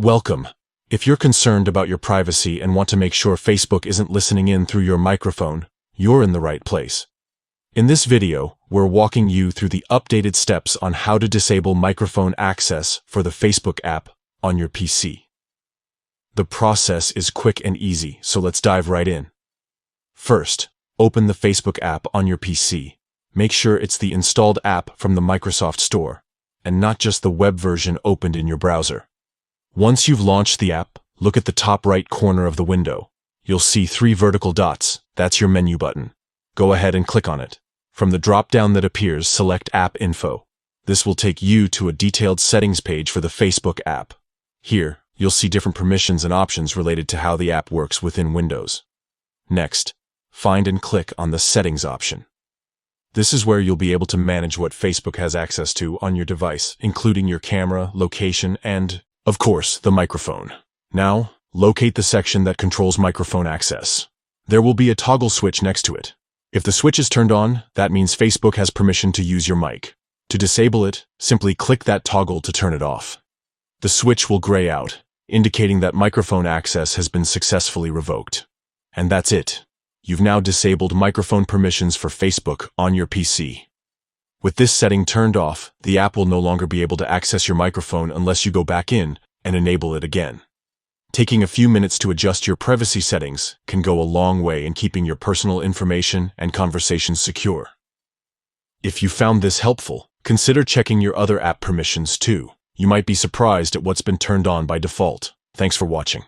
Welcome. If you're concerned about your privacy and want to make sure Facebook isn't listening in through your microphone, you're in the right place. In this video, we're walking you through the updated steps on how to disable microphone access for the Facebook app on your PC. The process is quick and easy, so let's dive right in. First, open the Facebook app on your PC. Make sure it's the installed app from the Microsoft Store, and not just the web version opened in your browser. Once you've launched the app, look at the top right corner of the window. You'll see 3 vertical dots. That's your menu button. Go ahead and click on it. From the drop-down that appears, select App Info. This will take you to a detailed settings page for the Facebook app. Here, you'll see different permissions and options related to how the app works within Windows. Next, find and click on the Settings option. This is where you'll be able to manage what Facebook has access to on your device, including your camera, location, and, of course, the microphone. Now, locate the section that controls microphone access. There will be a toggle switch next to it. If the switch is turned on, that means Facebook has permission to use your mic. To disable it, simply click that toggle to turn it off. The switch will gray out, indicating that microphone access has been successfully revoked. And that's it. You've now disabled microphone permissions for Facebook on your PC. With this setting turned off, the app will no longer be able to access your microphone unless you go back in and enable it again. Taking a few minutes to adjust your privacy settings can go a long way in keeping your personal information and conversations secure. If you found this helpful, consider checking your other app permissions too. You might be surprised at what's been turned on by default. Thanks for watching.